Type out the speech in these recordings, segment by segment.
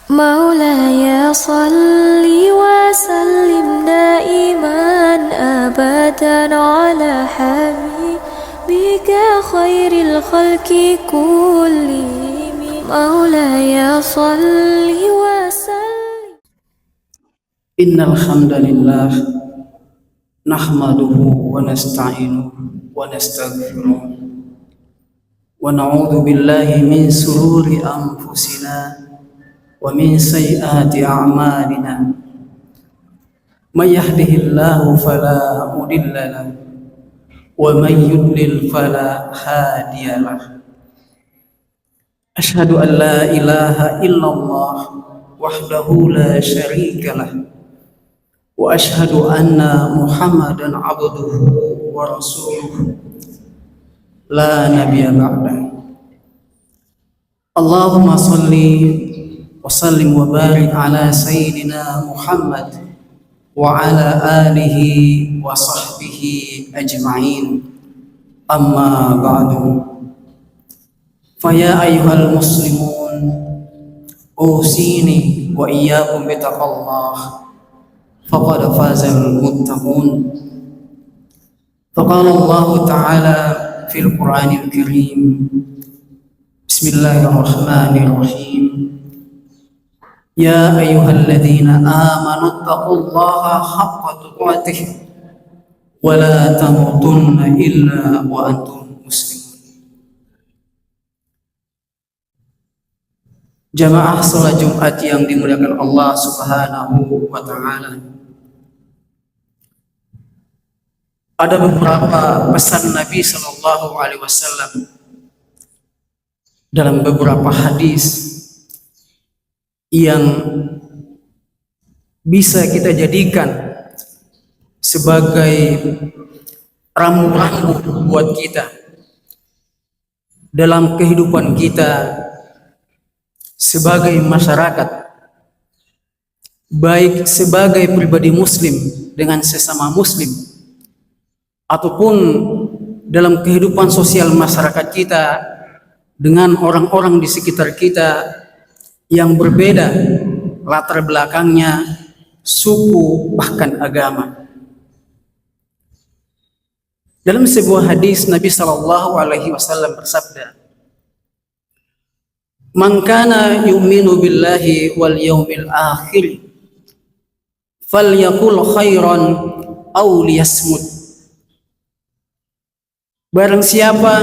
مولاي صل وسلم دائما أبدا على حبيبك خير الخلق كلهم مولاي صل وسلم. إن الحمد لله نحمده ونستعينه ونستغفره ونعوذ بالله من شرور أنفسنا ومن سيئات أعمالنا. من يهده الله فلا مضل له ومن يضلل فلا هادي له. أشهد أن لا إله إلا الله وحده لا شريك له وأشهد أن محمدا عبده ورسوله لا نبي بعده. اللهم صل وسلم وبارك على سيدنا محمد وعلى آله وصحبه أجمعين. أما بعد، فيا أيها المسلمون أوصيني وإياكم بتقوى الله فقد فاز المتقون. فقال الله تعالى في القرآن الكريم: بسم الله الرحمن الرحيم. يا أيها الذين آمنوا اتقوا الله حق تقاته ولا تموتن إلا وأنتم مسلمون. Jamaah salat Jumat yang dimuliakan Allah Subhanahu wa Ta'ala, ada beberapa pesan Nabi Sallallahu Alaihi Wasallam dalam beberapa hadis yang bisa kita jadikan sebagai rambu-rambu buat kita dalam kehidupan kita sebagai masyarakat, baik sebagai pribadi muslim dengan sesama muslim ataupun dalam kehidupan sosial masyarakat kita dengan orang-orang di sekitar kita yang berbeda latar belakangnya, suku, bahkan agama. Dalam sebuah hadis Nabi Sallallahu Alaihi Wasallam bersabda, "Man kana yu'minu billahi wal yawmil akhir falyaqul khairan aw liyasmut." Barang siapa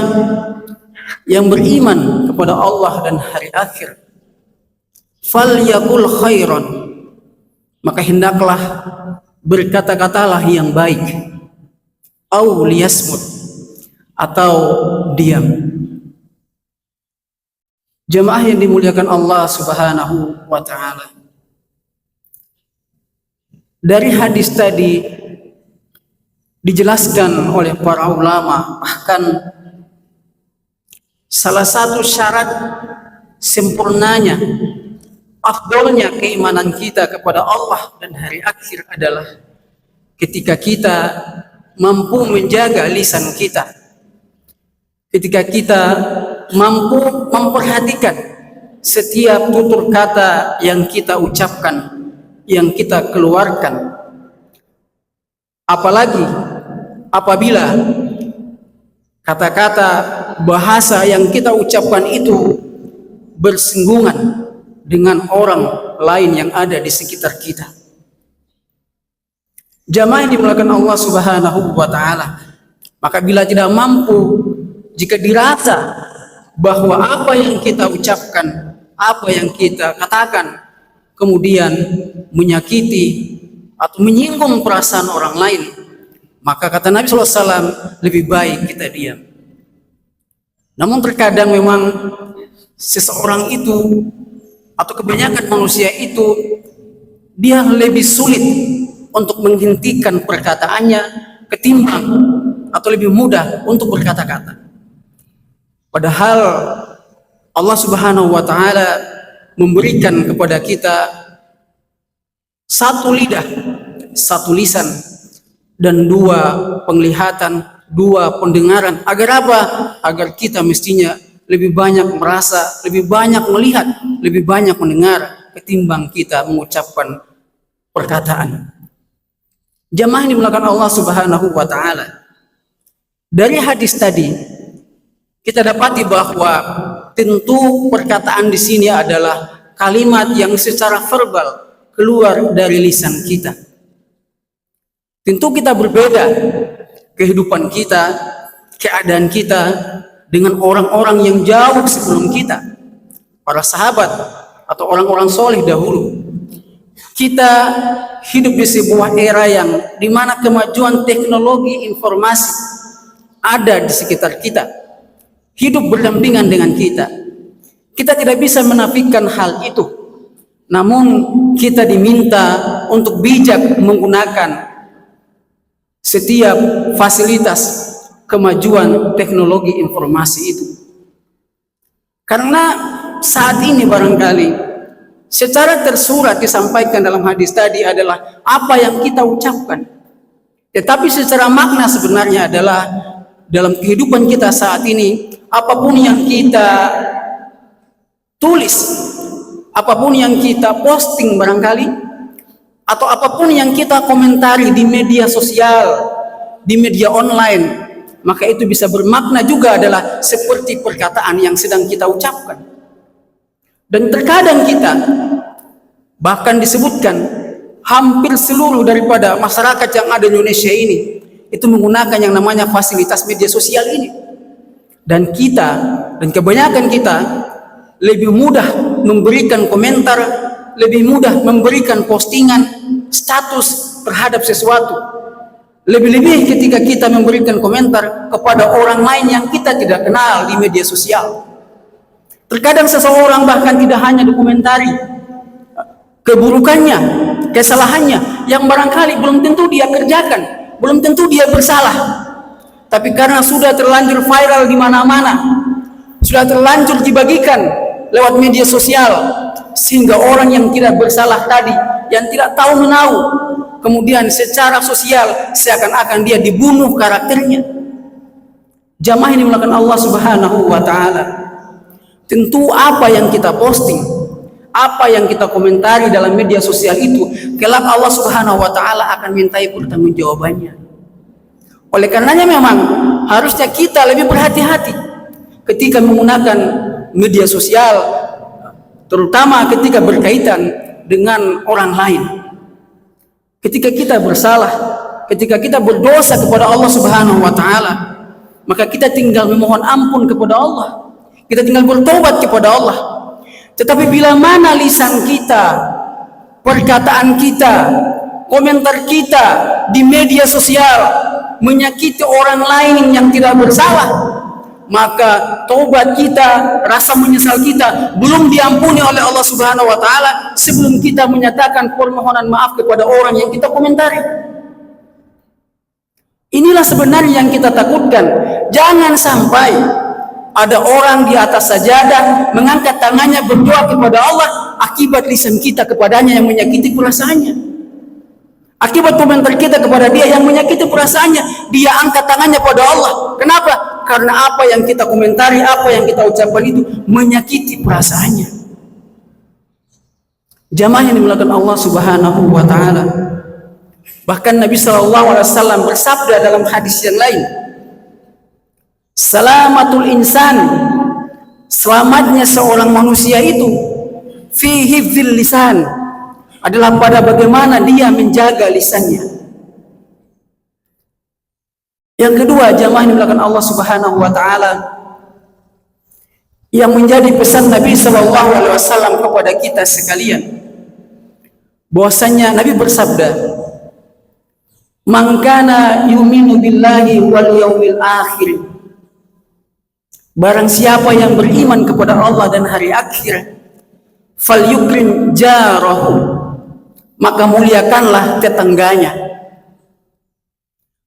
yang beriman kepada Allah dan hari akhir, falyaqul khairan, maka hendaklah berkata-katalah yang baik, aw liyasmut, atau diam. Jemaah yang dimuliakan Allah Subhanahu wa Ta'ala, dari hadis tadi dijelaskan oleh para ulama, bahkan salah satu syarat sempurnanya, afdolnya keimanan kita kepada Allah dan hari akhir adalah ketika kita mampu menjaga lisan kita, ketika kita mampu memperhatikan setiap tutur kata yang kita ucapkan, yang kita keluarkan. Apalagi apabila kata-kata bahasa yang kita ucapkan itu bersinggungan dengan orang lain yang ada di sekitar kita. Jamaah yang dimuliakan Allah Subhanahu wa Ta'ala, maka bila tidak mampu, jika dirasa bahwa apa yang kita ucapkan, apa yang kita katakan kemudian menyakiti atau menyinggung perasaan orang lain, maka kata Nabi SAW, lebih baik kita diam. Namun terkadang memang seseorang itu atau kebanyakan manusia itu dia lebih sulit untuk menghentikan perkataannya ketimbang atau lebih mudah untuk berkata-kata. Padahal Allah Subhanahu wa Ta'ala memberikan kepada kita satu lidah, satu lisan, dan dua penglihatan, dua pendengaran. Agar apa? Agar kita mestinya lebih banyak merasa, lebih banyak melihat, lebih banyak mendengar ketimbang kita mengucapkan perkataan. Jamaah yang dimuliakan Allah Subhanahu wa taala. Dari hadis tadi kita dapati bahwa tentu perkataan di sini adalah kalimat yang secara verbal keluar dari lisan kita. Tentu kita berbeda kehidupan kita, keadaan kita dengan orang-orang yang jauh sebelum kita, para sahabat atau orang-orang soleh dahulu. Kita hidup di sebuah era yang dimana kemajuan teknologi informasi ada di sekitar kita, hidup berdampingan dengan kita. Kita tidak bisa menafikan hal itu, namun kita diminta untuk bijak menggunakan setiap fasilitas kemajuan teknologi informasi itu. Karena saat ini barangkali secara tersurat disampaikan dalam hadis tadi adalah apa yang kita ucapkan, tetapi secara makna sebenarnya adalah dalam kehidupan kita saat ini, apapun yang kita tulis, apapun yang kita posting barangkali, atau apapun yang kita komentari di media sosial, di media online, maka itu bisa bermakna juga adalah seperti perkataan yang sedang kita ucapkan. Dan terkadang kita bahkan disebutkan hampir seluruh daripada masyarakat yang ada di Indonesia ini itu menggunakan yang namanya fasilitas media sosial ini. Dan kita, dan kebanyakan kita lebih mudah memberikan komentar, lebih mudah memberikan postingan, status terhadap sesuatu. Lebih-lebih ketika kita memberikan komentar kepada orang lain yang kita tidak kenal di media sosial. Terkadang seseorang bahkan tidak hanya dokumentari keburukannya, kesalahannya yang barangkali belum tentu dia kerjakan, belum tentu dia bersalah. Tapi karena sudah terlanjur viral di mana-mana, sudah terlanjur dibagikan lewat media sosial, sehingga orang yang tidak bersalah tadi, yang tidak tahu menahu, kemudian secara sosial seakan-akan dia dibunuh karakternya. Jamaah ini melakukan Allah Subhanahu wa taala. Tentu apa yang kita posting, apa yang kita komentari dalam media sosial itu, kelak Allah Subhanahu wa taala akan mintai pertanggungjawabannya. Oleh karenanya memang harusnya kita lebih berhati-hati ketika menggunakan media sosial, terutama ketika berkaitan dengan orang lain. Ketika kita bersalah, ketika kita berdosa kepada Allah Subhanahu wa taala, maka kita tinggal memohon ampun kepada Allah. Kita tinggal bertobat kepada Allah. Tetapi bila mana lisan kita, perkataan kita, komentar kita di media sosial menyakiti orang lain yang tidak bersalah, maka taubat kita, rasa menyesal kita belum diampuni oleh Allah Subhanahu wa taala sebelum kita menyatakan permohonan maaf kepada orang yang kita komentari. Inilah sebenarnya yang kita takutkan. Jangan sampai ada orang di atas sajadah mengangkat tangannya berdoa kepada Allah, akibat lisan kita kepadanya yang menyakiti perasaannya, akibat komentar kita kepada dia yang menyakiti perasaannya, dia angkat tangannya pada Allah. Kenapa? Karena apa yang kita komentari, apa yang kita ucapkan itu menyakiti perasaannya. Jamaah yang dimuliakan Allah Subhanahu wa taala. Bahkan Nabi SAW bersabda dalam hadis yang lain, salamatul insan, selamatnya seorang manusia itu fi hifdzil lisan, adalah pada bagaimana dia menjaga lisannya. Yang kedua, jamaah yang dimuliakan Allah Subhanahu wa taala, yang menjadi pesan Nabi SAW kepada kita sekalian, bahwasanya Nabi bersabda, man kana yu'minu billahi wal yaumil akhir, barang siapa yang beriman kepada Allah dan hari akhir, falyukrim jarahu, maka muliakanlah tetangganya.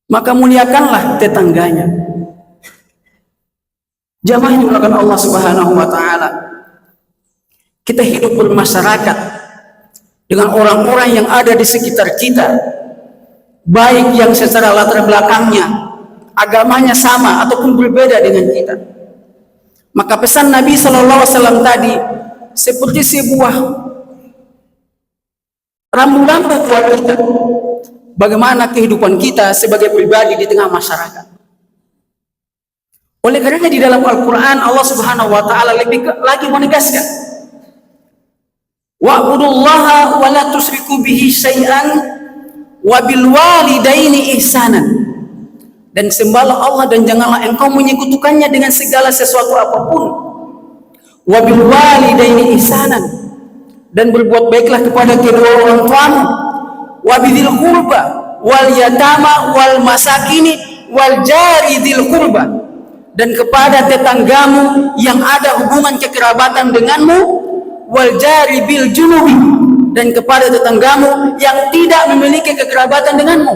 Maka muliakanlah tetangganya. Jamaah yang dimuliakan Allah Subhanahu wa taala, kita hidup bermasyarakat dengan orang-orang yang ada di sekitar kita, baik yang secara latar belakangnya, agamanya sama ataupun berbeda dengan kita. Maka pesan Nabi SAW tadi seperti sebuah rambu-rambu buat kita bagaimana kehidupan kita sebagai pribadi di tengah masyarakat. Oleh karena di dalam Al-Quran Allah Subhanahu wa Ta'ala lebih lagi menegaskan, wa'budullaha wa la tusyriku bihi syai'an wa bil walidaini ihsanan. Dan sembahlah Allah dan janganlah engkau menyekutukannya dengan segala sesuatu apapun. Wa bil walidaini ihsanan, dan berbuat baiklah kepada kedua orang tuamu. Wa bidzil qurba wal yatama wal masakini wal jari dzil qurba, dan kepada tetanggamu yang ada hubungan kekerabatan denganmu, wal jari bil junubi, dan kepada tetanggamu yang tidak memiliki kekerabatan denganmu.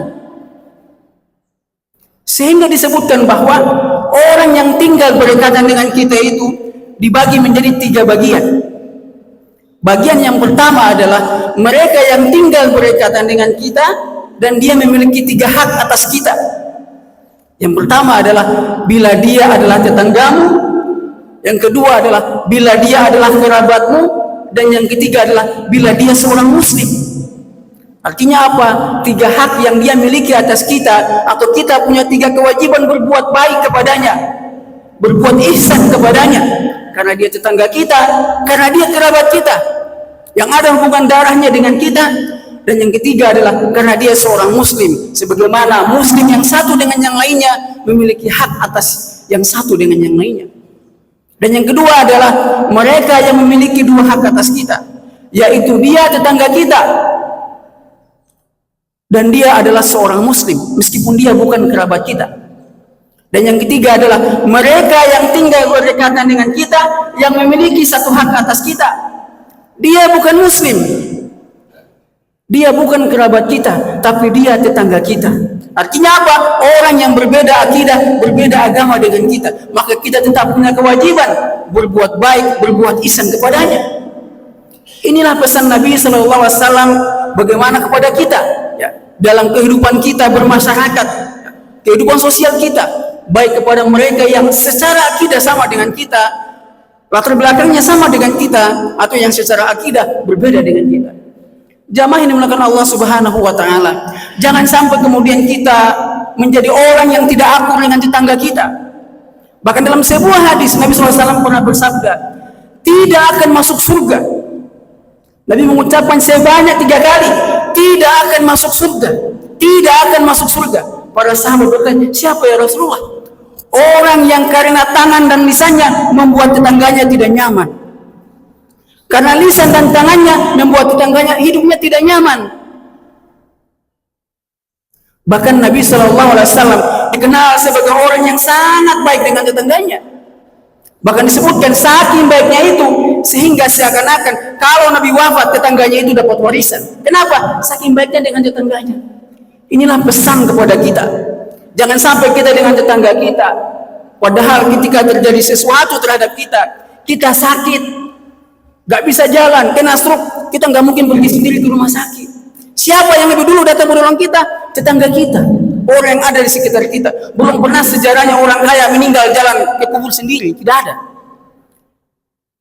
Sehingga disebutkan bahwa orang yang tinggal berdekatan dengan kita itu dibagi menjadi 3 bagian. Bagian yang pertama adalah mereka yang tinggal berdekatan dengan kita dan dia memiliki 3 hak atas kita. Yang pertama adalah bila dia adalah tetanggamu, yang kedua adalah bila dia adalah kerabatmu, dan yang ketiga adalah bila dia seorang muslim. Artinya apa? 3 hak yang dia miliki atas kita, atau kita punya 3 kewajiban berbuat baik kepadanya, berbuat ihsan kepadanya, karena dia tetangga kita, karena dia kerabat kita yang ada hubungan darahnya dengan kita. Dan yang ketiga adalah karena dia seorang muslim, sebagaimana muslim yang satu dengan yang lainnya memiliki hak atas yang satu dengan yang lainnya. Dan yang kedua adalah mereka yang memiliki 2 hak atas kita, yaitu dia tetangga kita dan dia adalah seorang muslim meskipun dia bukan kerabat kita. Dan yang ketiga adalah mereka yang tinggal berdekatan dengan kita yang memiliki 1 hak atas kita. Dia bukan muslim, dia bukan kerabat kita, tapi dia tetangga kita. Artinya apa? Orang yang berbeda akidah, berbeda agama dengan kita, maka kita tetap punya kewajiban berbuat baik, berbuat ihsan kepadanya. Inilah pesan Nabi SAW bagaimana kepada kita, ya, dalam kehidupan kita bermasyarakat, kehidupan sosial kita, baik kepada mereka yang secara akidah sama dengan kita, latar belakangnya sama dengan kita, atau yang secara akidah berbeda dengan kita. Jamaah yang dimuliakan Allah Subhanahu wa Ta'ala, jangan sampai kemudian kita menjadi orang yang tidak akur dengan tetangga kita. Bahkan dalam sebuah hadis Nabi SAW pernah bersabda, tidak akan masuk surga. Nabi mengucapkan sebanyak 3 kali, tidak akan masuk surga, tidak akan masuk surga. Para sahabat bertanya, siapa ya Rasulullah? Orang yang karena tangan dan lisannya membuat tetangganya tidak nyaman. Karena lisan dan tangannya membuat tetangganya hidupnya tidak nyaman. Bahkan Nabi SAW dikenal sebagai orang yang sangat baik dengan tetangganya. Bahkan disebutkan saking baiknya itu sehingga seakan-akan kalau Nabi wafat tetangganya itu dapat warisan. Kenapa? Saking baiknya dengan tetangganya. Inilah pesan kepada kita. Jangan sampai kita dengan tetangga kita, padahal ketika terjadi sesuatu terhadap kita, kita sakit, gak bisa jalan, kena stroke, kita gak mungkin pergi sendiri ke rumah sakit. Siapa yang lebih dulu datang menolong kita? Tetangga kita, orang yang ada di sekitar kita. Belum pernah sejarahnya orang kaya meninggal jalan ke kubur sendiri, tidak ada.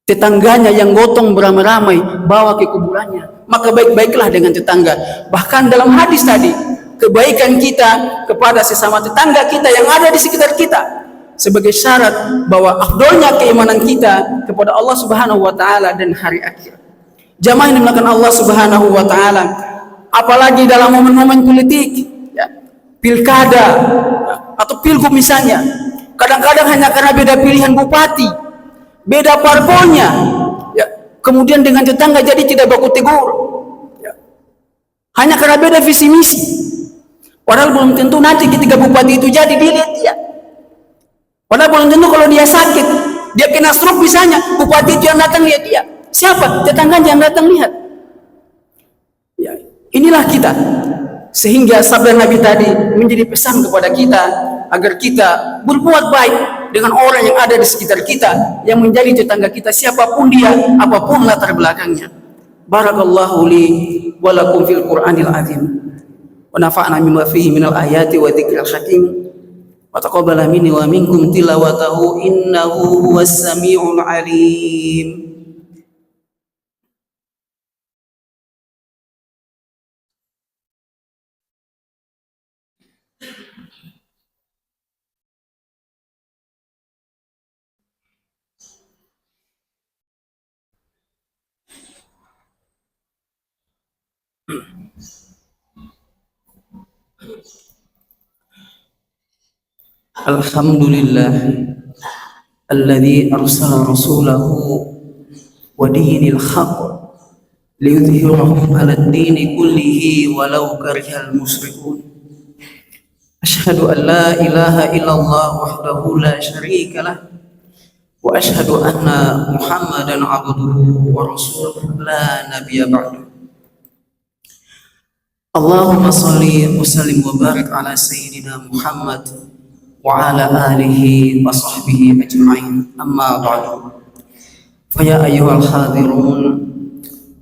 Tetangganya yang gotong beramai-ramai bawa ke kuburannya. Maka baik-baiklah dengan tetangga. Bahkan dalam hadis tadi, kebaikan kita kepada sesama tetangga kita yang ada di sekitar kita sebagai syarat bahwa afdolnya keimanan kita kepada Allah Subhanahu wa Ta'ala dan hari akhir. Jamaah yang dimuliakan Allah Subhanahu wa Ta'ala, apalagi dalam momen-momen politik, ya, pilkada, ya, atau pilgub misalnya, kadang-kadang hanya karena beda pilihan bupati, beda parpolnya, ya, kemudian dengan tetangga jadi tidak baku tegur, ya, hanya karena beda visi misi. Padahal belum tentu nanti ketika bupati itu jadi dilihat dia. Padahal belum tentu kalau dia sakit, dia kena stroke misalnya, bupati itu yang datang lihat dia. Siapa? Tetangganya yang datang lihat. Ya, inilah kita. Sehingga sabda Nabi tadi menjadi pesan kepada kita agar kita berbuat baik dengan orang yang ada di sekitar kita, yang menjadi tetangga kita, siapapun dia, apapun latar belakangnya. Barakallahu li wa lakum fil Qur'anil azim. Wa nafa'na mimma fihi minal ayati wa dzikril hakim. Wa taqabbala minni wa minkum tilawatahu innahu huwas samiul alim. Alhamdulillah alladzi arsala rasulahu wa dinil haqq liyudhhirahu 'ala ad-dini kullihi walau karihal musyrikun. Asyhadu an la ilaha illallah wahdahu la syarika lah wa asyhadu anna Muhammadan 'abduhu wa rasuluhu la nabiyya ba'du. Allahumma shalli wa sallim wa barik ala sayyidina Muhammad wa ala alihi wa sahbihi ajma'in. Amma ba'du. Fa ya ayyuhal hadirun,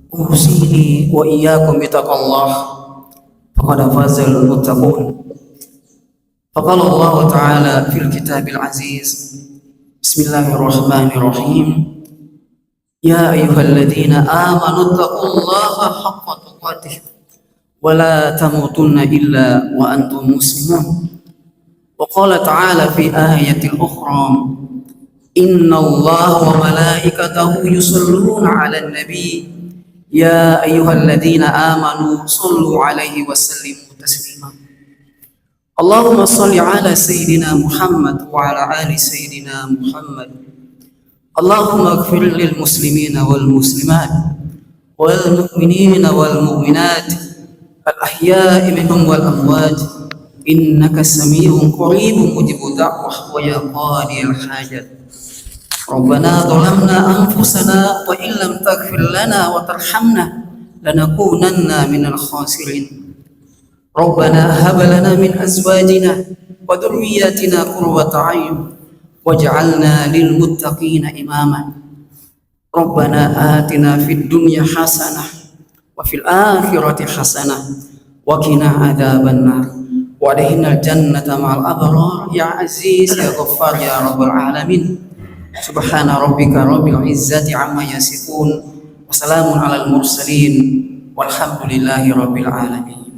usini wa iyyakum bittaqwallah faqad fazal muttaqun. Faqala Allah Ta'ala fil kitabil aziz, Bismillahirrahmanirrahim, Ya ayyuhalladzina amanu taqullaha haqqa tuqatih wa la tamutunna illa wa antum muslimun. Wa qala ta'ala fi ayatil ukhra, Inna Allah wa malaikatahu yusalluna 'alan nabi ya ayyuhalladzina amanu sallu 'alaihi wa sallimu taslima. Allahumma salli 'ala sayyidina Muhammad wa 'ala ali sayyidina Muhammad. Allahumma ighfir lil muslimina wal muslimat wal mu'minina wal mu'minat al ahya'i minhum wal amwat innaka sami'un qaribun mujibud da'wah wa ya qadiyal hajat. Rabbana zalamna anfusana wa illam taghfir lana wa tarhamna lanakunanna minal khasirin. Rabbana hab lana min azwajina wa dhurriyyatina qurrata a'yun waj'alna lil muttaqina imama. Rabbana atina fid dunya hasanah wa fil akhirati hasanah wa qina adzabannar wa adkhilnal jannata ma'al abrar ya aziz ya ghaffar ya rabbal alamin. Subhana rabbika rabbil izzati amma yasifun wa salamun alal mursalin walhamdulillahi rabbil alamin.